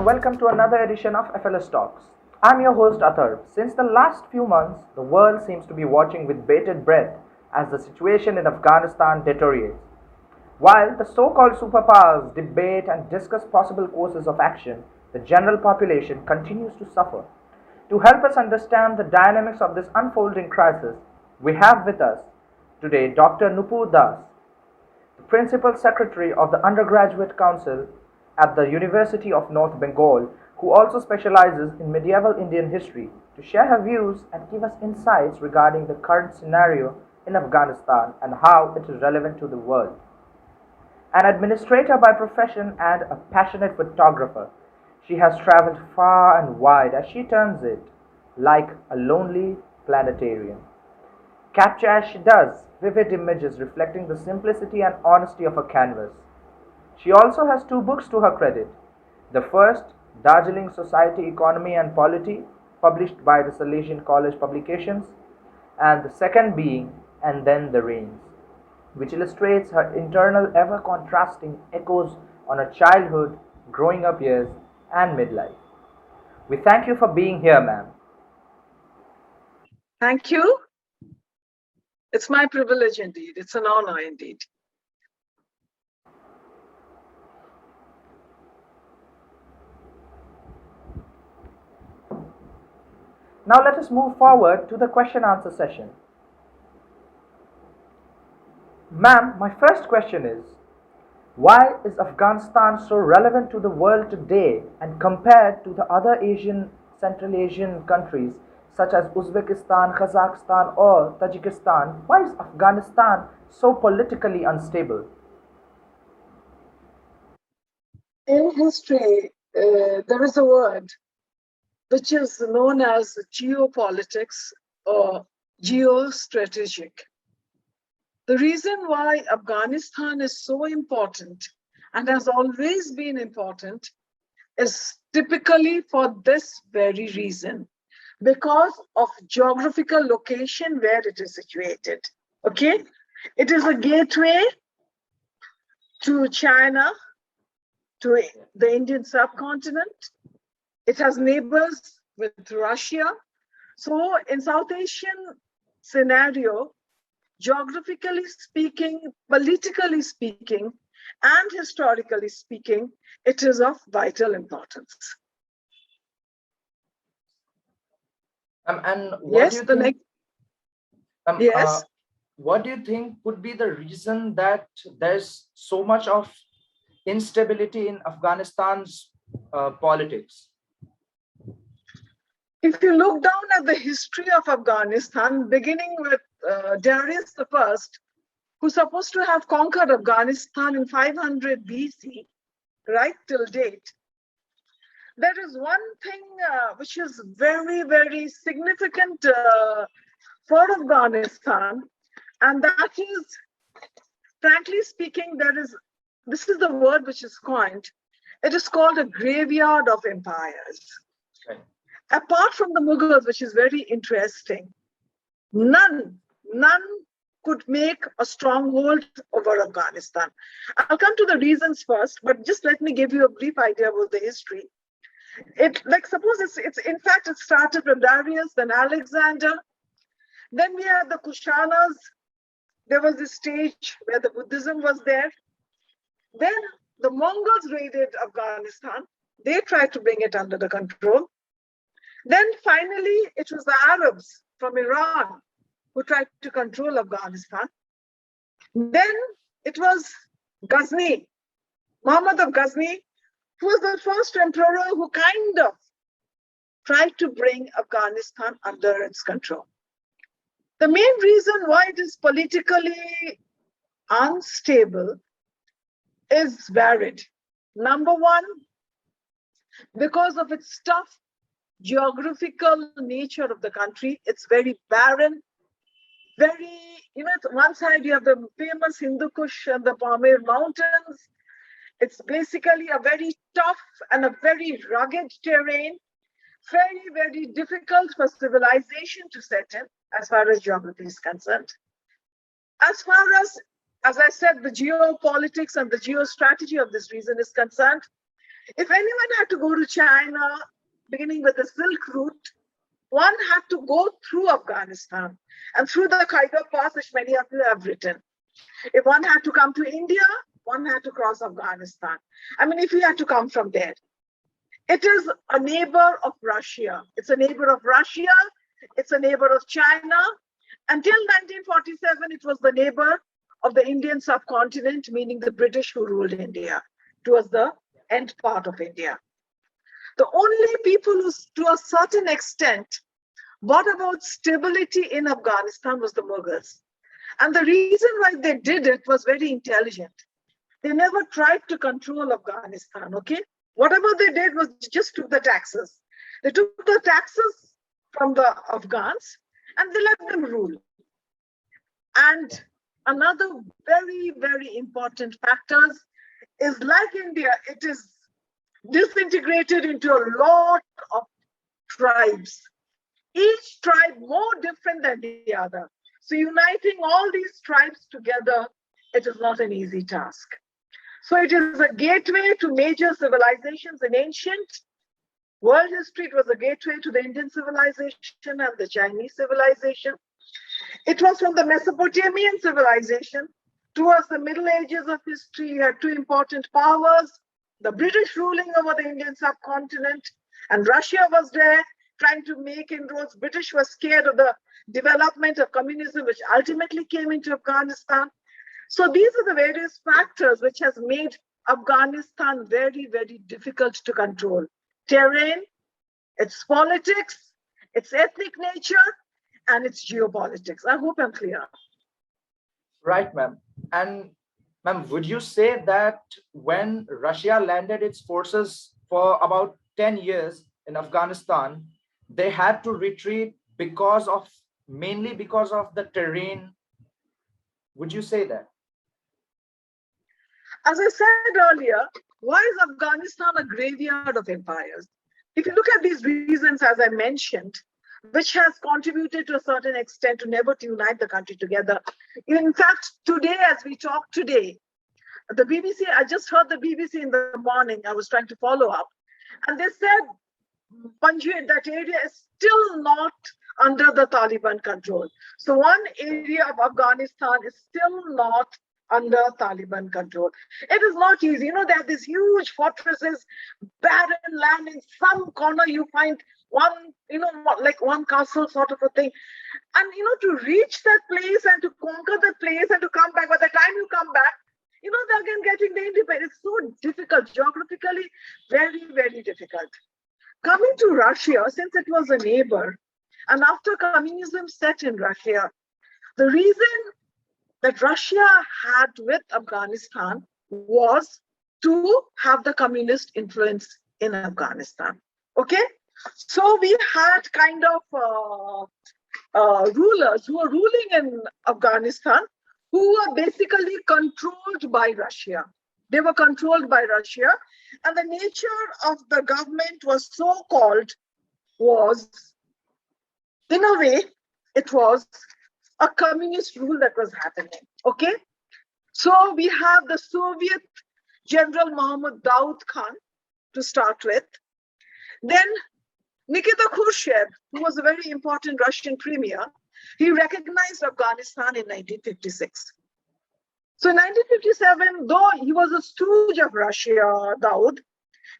welcome to another edition of FLS Talks. I'm your host Atharva. Since the last few months, the world seems to be watching with bated breath as the situation in Afghanistan deteriorates. While the so-called superpowers debate and discuss possible courses of action, the general population continues to suffer. To help us understand the dynamics of this unfolding crisis, we have with us today Dr. Nupur, the Principal Secretary of the Undergraduate Council at the University of North Bengal, who also specializes in medieval Indian history, to share her views and give us insights regarding the current scenario in Afghanistan and how it is relevant to the world. An administrator by profession and a passionate photographer, she has traveled far and wide, as she terms it, like a lonely planetarium. Capture as she does vivid images reflecting the simplicity and honesty of her canvas. She also has two books to her credit. The first, Darjeeling Society, Economy and Polity, published by the Salesian College Publications, and the second being And Then the Rains, which illustrates her internal ever-contrasting echoes on her childhood, growing up years, and midlife. We thank you for being here, ma'am. Thank you. It's my privilege indeed. It's an honor indeed. Now let us move forward to the question-answer session. Ma'am, my first question is, why is Afghanistan so relevant to the world today and compared to the other Central Asian countries such as Uzbekistan, Kazakhstan or Tajikistan? Why is Afghanistan so politically unstable? In history, there is a word which is known as geopolitics or geostrategic. The reason why Afghanistan is so important and has always been important is typically for this very reason, because of geographical location where it is situated. Okay, it is a gateway to China, to the Indian subcontinent. It has neighbors with Russia. So in South Asian scenario, geographically speaking, politically speaking, and historically speaking, it is of vital importance. And what do you think? Yes. What do you think would be the reason that there's so much of instability in Afghanistan's politics? If you look down at the history of Afghanistan, beginning with Darius I, who's supposed to have conquered Afghanistan in 500 BC, right till date, there is one thing which is very, very significant for Afghanistan, and that is, frankly speaking, this is the word which is coined. It is called a graveyard of empires. Right. Apart from the Mughals, which is very interesting, none could make a stronghold over Afghanistan. I'll come to the reasons first, but just let me give you a brief idea about the history. Suppose it's in fact, it started from Darius, then Alexander. Then we had the Kushanas. There was this stage where the Buddhism was there. Then the Mongols raided Afghanistan. They tried to bring it under the control. Then finally, it was the Arabs from Iran who tried to control Afghanistan. Then it was Ghazni, Muhammad of Ghazni, who was the first emperor who kind of tried to bring Afghanistan under its control. The main reason why it is politically unstable is varied. Number one, because of its tough geographical nature of the country. It's very barren, one side you have the famous Hindu Kush and the Pamir Mountains. It's basically a very tough and a very rugged terrain, very, very difficult for civilization to set in as far as geography is concerned. As far as I said, the geopolitics and the geostrategy of this region is concerned, If anyone had to go to China, beginning with the Silk Route, one had to go through Afghanistan and through the Khyber Pass, which many of you have written. If one had to come to India, one had to cross Afghanistan. I mean, if you had to come from there. It is a neighbor of Russia. It's a neighbor of Russia. It's a neighbor of China. Until 1947, it was the neighbor of the Indian subcontinent, meaning the British who ruled India. It was the end part of India. The only people who, to a certain extent, brought about stability in Afghanistan was the Mughals. And the reason why they did it was very intelligent. They never tried to control Afghanistan, okay? Whatever they did was just took the taxes. They took the taxes from the Afghans and they let them rule. And another very, very important factor is, like India, it is disintegrated into a lot of tribes. Each tribe more different than the other. So uniting all these tribes together, it is not an easy task. So it is a gateway to major civilizations in ancient world history. It was a gateway to the Indian civilization and the Chinese civilization. It was from the Mesopotamian civilization towards the Middle Ages of history. You had two important powers, the British ruling over the Indian subcontinent, and Russia was there trying to make inroads. British were scared of the development of communism, which ultimately came into Afghanistan. So these are the various factors which has made Afghanistan very, very difficult to control. Terrain, its politics, its ethnic nature, and its geopolitics. I hope I'm clear. Right, ma'am. And ma'am, would you say that when Russia landed its forces for about 10 years in Afghanistan, they had to retreat mainly because of the terrain? Would you say that? As I said earlier, why is Afghanistan a graveyard of empires? If you look at these reasons, as I mentioned, which has contributed to a certain extent to never to unite the country together. In fact, today, as we talk today, the BBC, I just heard the BBC in the morning, I was trying to follow up, and they said Panjshir, that area is still not under the Taliban control. So one area of Afghanistan is still not under Taliban control. It is not easy. You know, there are these huge fortresses, barren land. In some corner, you find one, you know, like one castle sort of a thing. And, you know, to reach that place and to conquer that place and to come back, by the time you come back, you know, they're again getting the independence. It's so difficult, geographically, very, very difficult. Coming to Russia, since it was a neighbor, and after communism set in Russia, the reason that Russia had with Afghanistan was to have the communist influence in Afghanistan. Okay? So we had kind of rulers who were ruling in Afghanistan who were basically controlled by Russia. They were controlled by Russia, and the nature of the government was so-called was, in a way, it was a communist rule that was happening, okay? So we have the Soviet General Mohammad Daoud Khan to start with. Then Nikita Khrushchev, who was a very important Russian premier, he recognized Afghanistan in 1956. So in 1957, though he was a stooge of Russia, Daoud,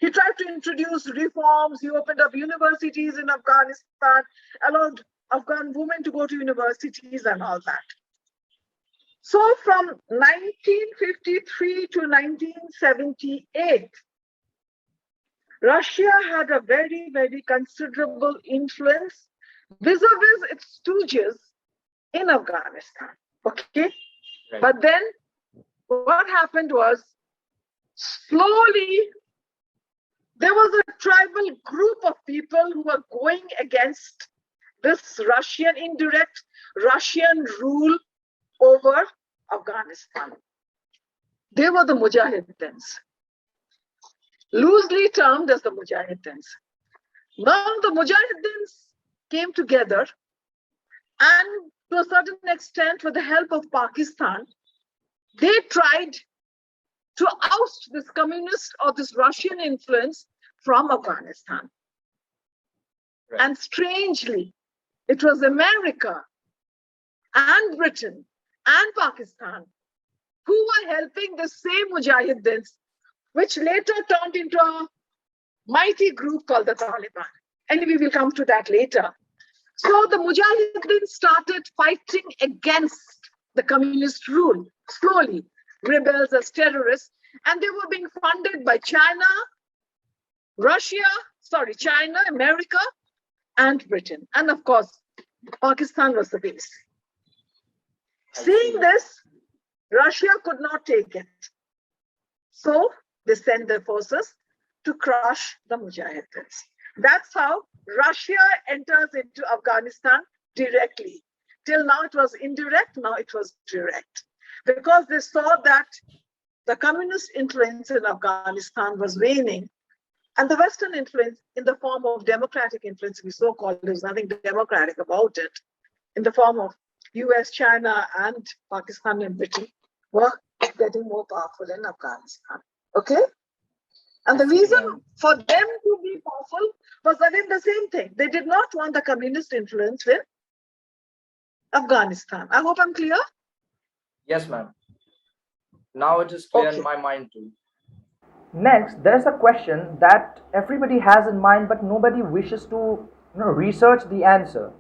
he tried to introduce reforms. He opened up universities in Afghanistan, allowed Afghan women to go to universities and all that. So from 1953 to 1978, Russia had a very, very considerable influence vis-a-vis its stooges in Afghanistan, okay? Right. But then what happened was, slowly, there was a tribal group of people who were going against this Russian indirect Russian rule over Afghanistan. They were the Mujahideens, loosely termed as the Mujahideens. Now the Mujahideens came together, and to a certain extent, with the help of Pakistan, they tried to oust this communist or this Russian influence from Afghanistan. Right. And strangely, it was America and Britain and Pakistan who were helping the same Mujahideens, which later turned into a mighty group called the Taliban. Anyway, we'll come to that later. So the Mujahideen started fighting against the communist rule, slowly, rebels as terrorists, and they were being funded by China, America, and Britain. And of course, Pakistan was the base. Seeing this, Russia could not take it. So they sent their forces to crush the Mujahideens. That's how Russia enters into Afghanistan directly. Till now it was indirect, now it was direct. Because they saw that the communist influence in Afghanistan was waning, and the Western influence in the form of democratic influence, we so-called, there's nothing democratic about it, in the form of US, China, and Pakistan and Britain, were getting more powerful in Afghanistan. Okay? And the reason for them to be powerful was again the same thing. They did not want the communist influence in Afghanistan. I hope I'm clear. Yes, ma'am. Now it is clear Okay. in my mind too. Next, there's a question that everybody has in mind, but nobody wishes to research the answer,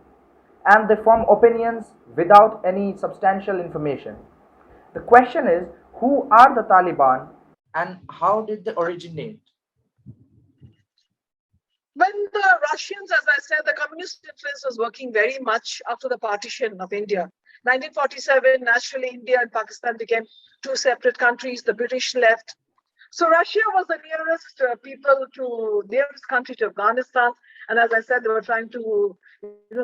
and they form opinions without any substantial information. The question is, who are the Taliban and how did they originate? When the Russians, as I said, the communist influence was working very much after the partition of India. 1947, naturally, India and Pakistan became two separate countries. The British left. So Russia was the nearest country to Afghanistan. And as I said, they were trying to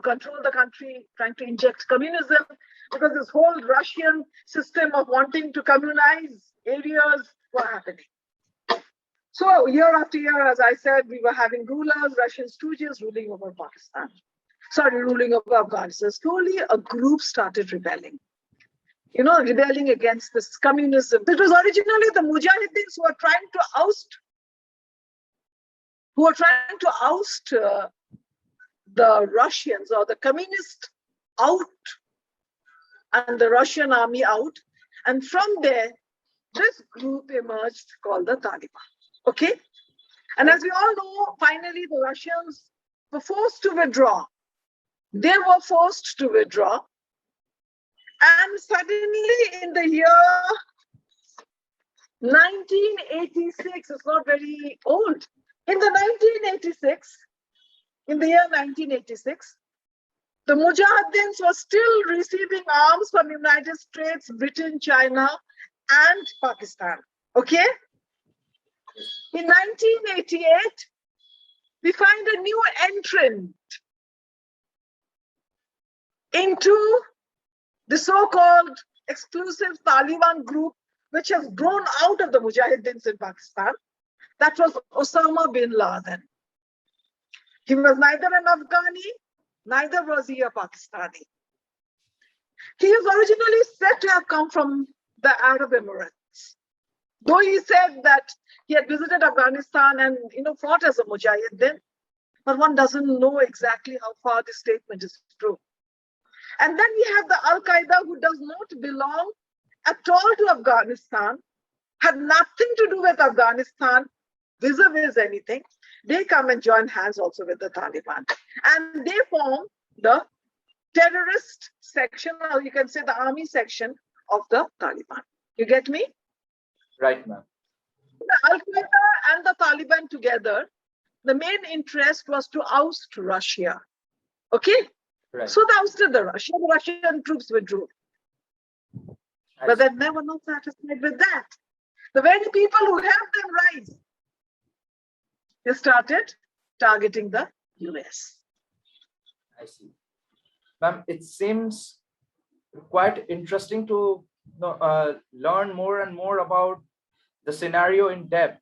control the country, trying to inject communism, because this whole Russian system of wanting to communize areas were happening. So year after year, as I said, we were having rulers, Russian stooges ruling over ruling over Afghanistan. Slowly, a group started rebelling. Rebelling against this communism. It was originally the Mujahideens who were trying to oust the Russians or the communists out and the Russian army out. And from there, this group emerged called the Taliban. Okay? And as we all know, finally, the Russians were forced to withdraw. They were forced to withdraw. And suddenly in the year 1986, it's not very old. In the year 1986, the Mujahideens were still receiving arms from United States, Britain, China, and Pakistan. Okay? In 1988, we find a new entrant into the so-called exclusive Taliban group, which has grown out of the Mujahideens in Pakistan. That was Osama bin Laden. He was neither an Afghani, neither was he a Pakistani. He is originally said to have come from the Arab Emirates. Though he said that he had visited Afghanistan and fought as a Mujahideen, but one doesn't know exactly how far this statement is true. And then we have the Al-Qaeda, who does not belong at all to Afghanistan, had nothing to do with Afghanistan, vis-a-vis anything. They come and join hands also with the Taliban. And they form the terrorist section, or you can say the army section of the Taliban. You get me? Right, ma'am. The Al-Qaeda and the Taliban together, the main interest was to oust Russia. Okay? Right. So they ousted the Russian troops withdrew. But they were not satisfied with that. The very people who helped them rise, they started targeting the US. I see. Ma'am, it seems quite interesting to learn more and more about the scenario in depth.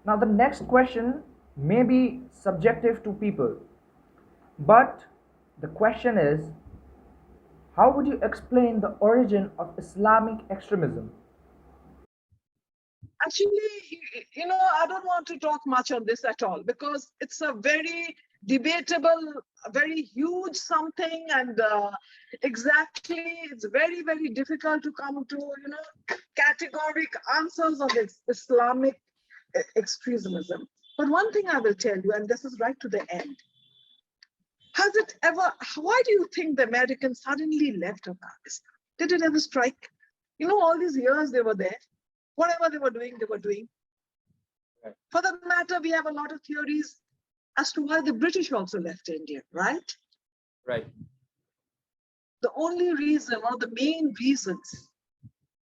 Now, the next question may be subjective to people, but the question is, how would you explain the origin of Islamic extremism? Actually, I don't want to talk much on this at all because it's a very debatable, a very huge something, and exactly it's very, very difficult to come to, categoric answers of Islamic extremism. But one thing I will tell you, and this is right to the end, why do you think the Americans suddenly left Afghanistan? Did it ever strike? All these years they were there. Whatever they were doing, they were doing. Right. For that matter, we have a lot of theories as to why the British also left India, right? Right. The only reason, or the main reasons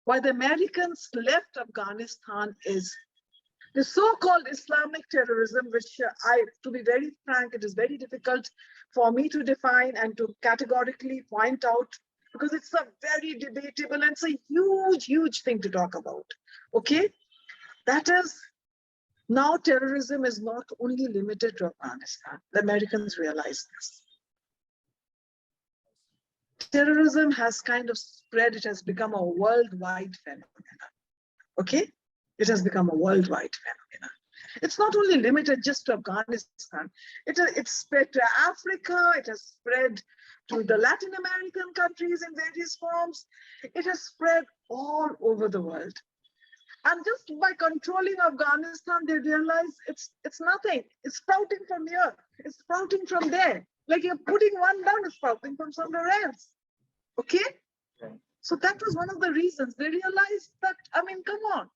why the Americans left Afghanistan is the so-called Islamic terrorism, which to be very frank, it is very difficult for me to define and to categorically point out, because it's a very debatable and it's a huge, huge thing to talk about. Okay? That is, now terrorism is not only limited to Afghanistan. The Americans realize this. Terrorism has kind of spread, it has become a worldwide phenomenon. Okay? It has become a worldwide phenomenon. It's not only limited just to Afghanistan. It's spread to Africa, it has spread to the Latin American countries in various forms. It has spread all over the world. And just by controlling Afghanistan, they realize it's nothing. It's sprouting from here. It's sprouting from there. Like you're putting one down, it's sprouting from somewhere else. Okay? So that was one of the reasons. They realized that, come on.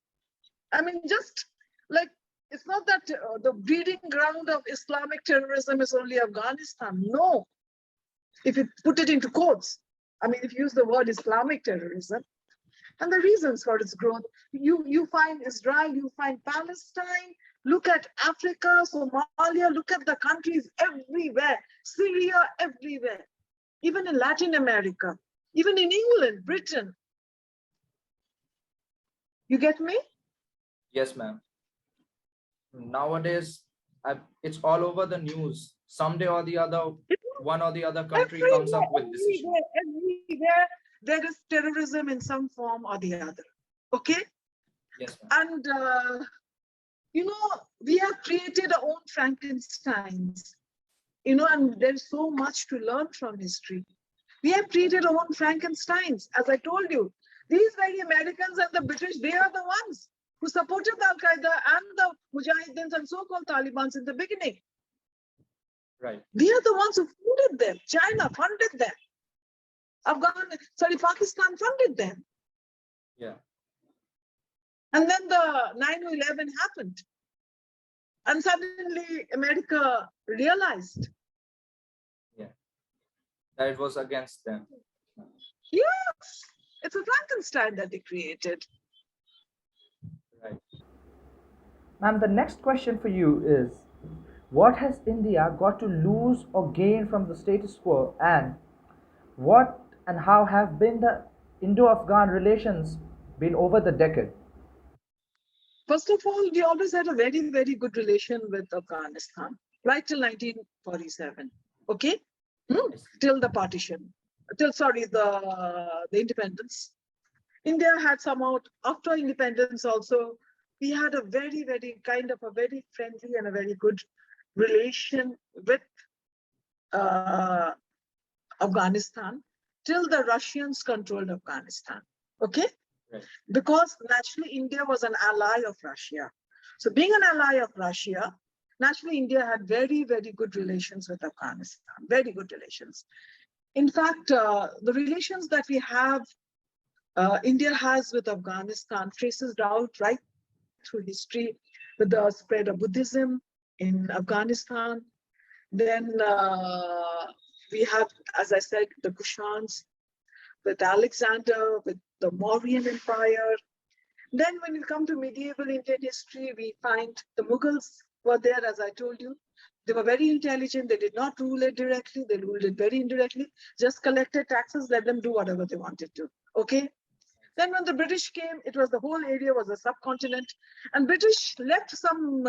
Just like, it's not that the breeding ground of Islamic terrorism is only Afghanistan. No. If you put it into quotes, if you use the word Islamic terrorism, and the reasons for its growth, you find Israel, you find Palestine, look at Africa, Somalia, look at the countries everywhere, Syria, everywhere, even in Latin America, even in England, Britain. You get me? Yes, ma'am. Nowadays, it's all over the news. Someday or the other, one or the other country comes up with decisions. Everywhere there is terrorism in some form or the other. Okay? Yes, ma'am. And, we have created our own Frankensteins, and there's so much to learn from history. We have created our own Frankensteins. As I told you, these very Americans and the British, they are the ones who supported Al-Qaeda and the Mujahideen and so-called Taliban in the beginning. Right. They are the ones who funded them. China funded them. Pakistan funded them. Yeah. And then the 9/11 happened. And suddenly America realized. Yeah. That it was against them. Yes. It's a Frankenstein that they created. Right. Ma'am, the next question for you is, what has India got to lose or gain from the status quo, and what and how have been the Indo-Afghan relations been over the decade? First of all, we always had a very, very good relation with Afghanistan, right till 1947. Okay? Till the partition. The independence. India had somehow, after independence also, we had a very, very kind of a very friendly and a very good relation with Afghanistan till the Russians controlled Afghanistan. Okay? Right. Because naturally India was an ally of Russia. So being an ally of Russia, naturally India had very, very good relations with Afghanistan, very good relations. In fact, the relations that we have, India has with Afghanistan traces out right through history with the spread of Buddhism in Afghanistan. Then we have, as I said, the Kushans, with Alexander, with the Mauryan Empire. Then when you come to medieval Indian history, we find the Mughals were there, as I told you. They were very intelligent. They did not rule it directly. They ruled it very indirectly, just collected taxes, let them do whatever they wanted to. Okay? Then when the British came, it was the whole area was a subcontinent. And British left some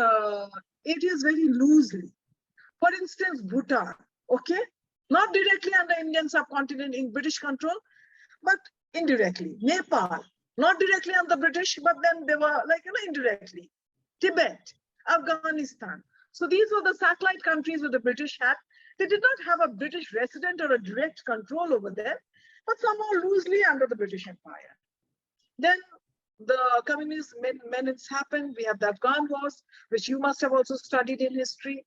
areas very loosely. For instance, Bhutan, okay? Not directly under Indian subcontinent in British control, but indirectly. Nepal, Not directly on the British, but then they were like, indirectly. Tibet, Afghanistan. So these were the satellite countries where the British had. They did not have a British resident or a direct control over them, but somehow loosely under the British Empire. Then the communist menace happened. We have the Afghan wars, which you must have also studied in history.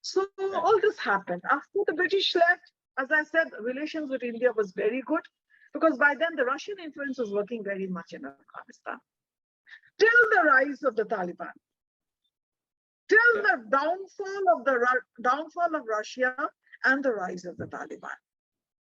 So all this happened. After the British left, as I said, relations with India was very good, because by then the Russian influence was working very much in Afghanistan. Till the rise of the Taliban, till the downfall of Russia and the rise of the Taliban.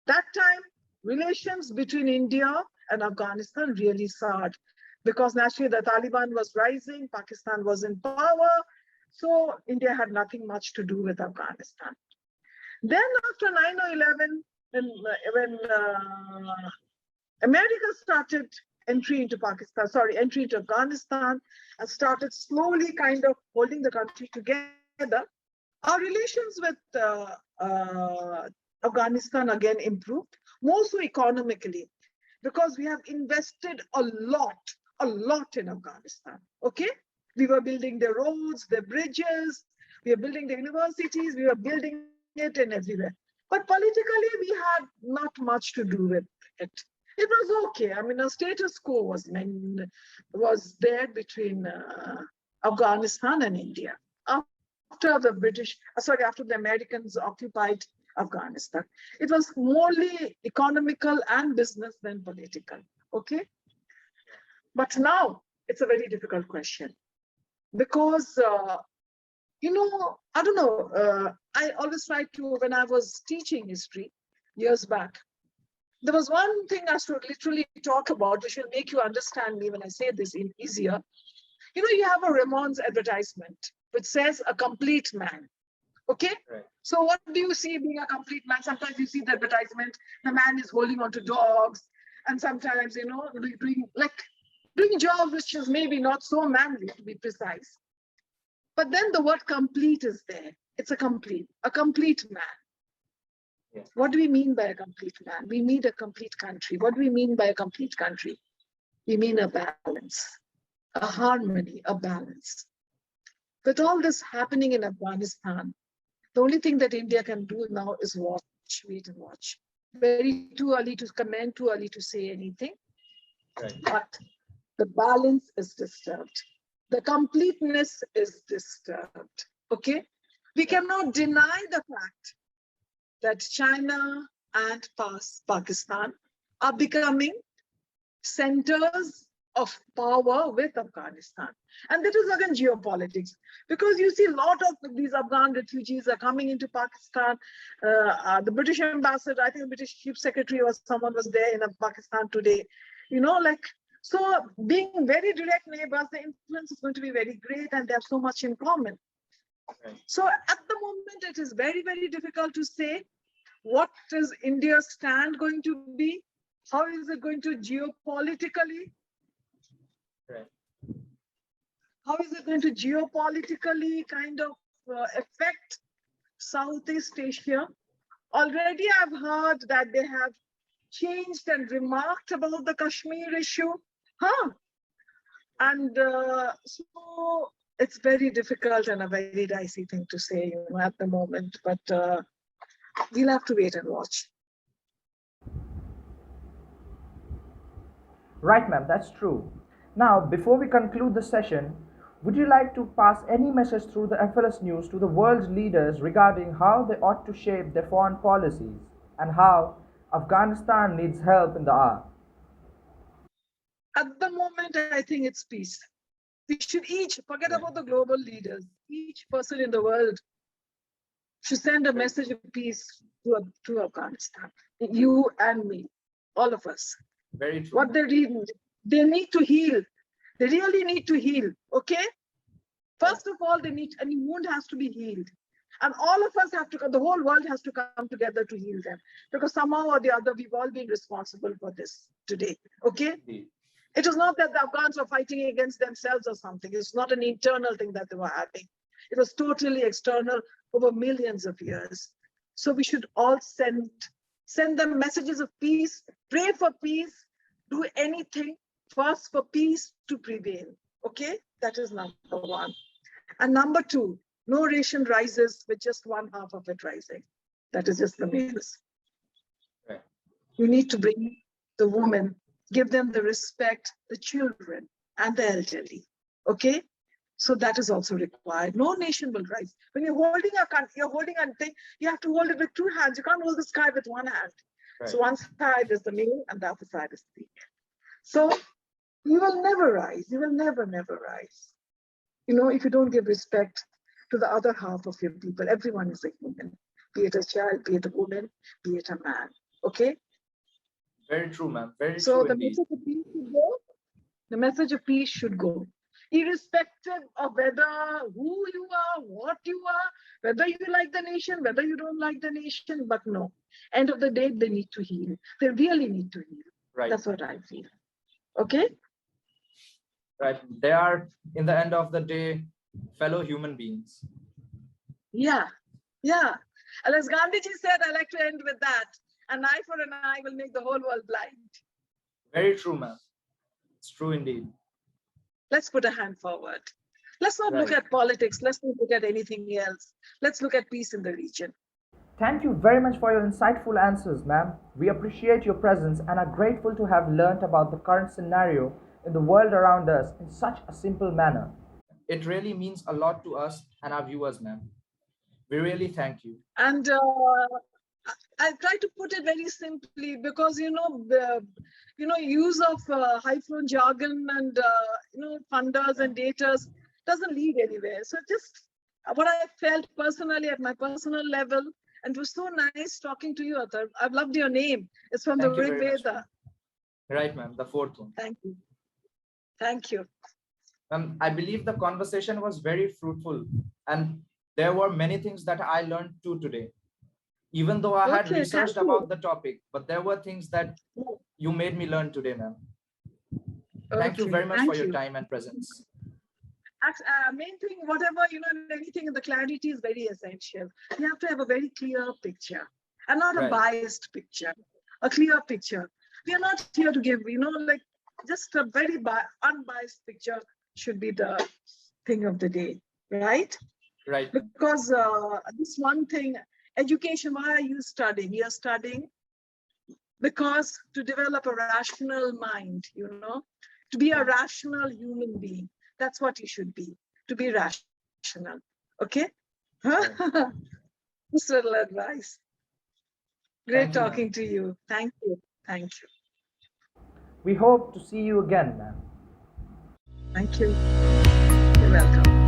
That time, relations between India and Afghanistan really soured, because naturally the Taliban was rising, Pakistan was in power, so India had nothing much to do with Afghanistan. Then after 9/11, when America started entry into Afghanistan, and started slowly kind of holding the country together, our relations with Afghanistan again improved, more so economically, because we have invested a lot in Afghanistan, okay? We were building the roads, the bridges, we were building the universities, we were building it in everywhere. But politically, we had not much to do with it. It was okay. I mean, a status quo was there between Afghanistan and India after the Americans occupied Afghanistan. It was morely economical and business than political. Okay. But now it's a very difficult question, because I don't know. I always try to, when I was teaching history years back, there was one thing I should literally talk about, which will make you understand me when I say this in easier. You have a Ramones advertisement which says a complete man. Okay? Right. So what do you see being a complete man? Sometimes you see the advertisement, the man is holding on to dogs, and sometimes, doing jobs which is maybe not so manly, to be precise. But then the word complete is there. It's a complete man. Yes. What do we mean by a complete man? We mean a complete country. What do we mean by a complete country? We mean a balance, a harmony, a balance. With all this happening in Afghanistan, the only thing that India can do now is wait and watch. Very too early to comment, too early to say anything. Right. But the balance is disturbed. The completeness is disturbed. Okay? We cannot deny the fact that China and Pakistan are becoming centers of power with Afghanistan. And that is again geopolitics, because you see a lot of these Afghan refugees are coming into Pakistan. The British ambassador, I think the British chief secretary or someone was there in Pakistan today. So being very direct neighbors, the influence is going to be very great, and they have so much in common. Right. So at the moment, it is very, very difficult to say what is India's stand going to be. How is it going to geopolitically? Right. How is it going to geopolitically kind of affect Southeast Asia? Already I've heard that they have changed and remarked about the Kashmir issue. And so it's very difficult and a very dicey thing to say at the moment, but we'll have to wait and watch. Right, ma'am, that's true. Now, before we conclude the session, would you like to pass any message through the FLS News to the world's leaders regarding how they ought to shape their foreign policies and how Afghanistan needs help in the hour? At the moment, I think it's peace. We should each forget about the global leaders. Each person in the world should send a message of peace to Afghanistan. You and me, all of us. Very true. What they need to heal. They really need to heal. Okay? First of all, any wound has to be healed. And all of us the whole world has to come together to heal them. Because somehow or the other, we've all been responsible for this today. Okay? Indeed. It was not that the Afghans were fighting against themselves or something. It's not an internal thing that they were having. It was totally external over millions of years. So we should all send them messages of peace, pray for peace, do anything first for peace to prevail. Okay, that is number one. And number two, no nation rises with just one half of it rising. That is just the males. Right. You need to bring the women, give them the respect, the children, and the elderly. Okay? So that is also required. No nation will rise. When you're holding a country, you're holding a thing, you have to hold it with two hands. You can't hold the sky with one hand. Right. So one side is the male and the other side is the female. So you will never rise. You will never rise. You know, if you don't give respect to the other half of your people, everyone is a human, be it a child, be it a woman, be it a man. Okay? Very true, ma'am. Very so true. The message of peace should go. The message of peace should go, irrespective of whether who you are, what you are, whether you like the nation, whether you don't like the nation. But no, end of the day, they need to heal. They really need to heal. Right. That's what I feel. Okay? Right. They are, in the end of the day, fellow human beings. Yeah. And as Gandhiji said, I like to end with that. An eye for an eye will make the whole world blind. Very true, ma'am. It's true indeed. Let's put a hand forward. Let's not look at politics. Let's not look at anything else. Let's look at peace in the region. Thank you very much for your insightful answers, ma'am. We appreciate your presence and are grateful to have learnt about the current scenario in the world around us in such a simple manner. It really means a lot to us and our viewers, ma'am. We really thank you. And I try to put it very simply because, use of high-flown jargon and, funders and daters doesn't lead anywhere. So just what I felt personally at my personal level, and it was so nice talking to you, Atharva. I've loved your name. It's from the Rig Veda. Right, ma'am, the fourth one. Thank you. Thank you. I believe the conversation was very fruitful and there were many things that I learned too today. Even though I had researched about the topic, but there were things that you made me learn today, ma'am. Thank you very much for your time and presence. Main thing, whatever, anything in the clarity is very essential. You have to have a very clear picture and not a biased picture, a clear picture. We are not here to give, just a very unbiased picture should be the thing of the day, right? Right. Because this one thing, education, why are you studying? You're studying because to develop a rational mind, to be a rational human being. That's what you should be, to be rational. Okay? Just a little advice. Great talking to you. Thank you. Thank you. We hope to see you again, ma'am. Thank you. You're welcome.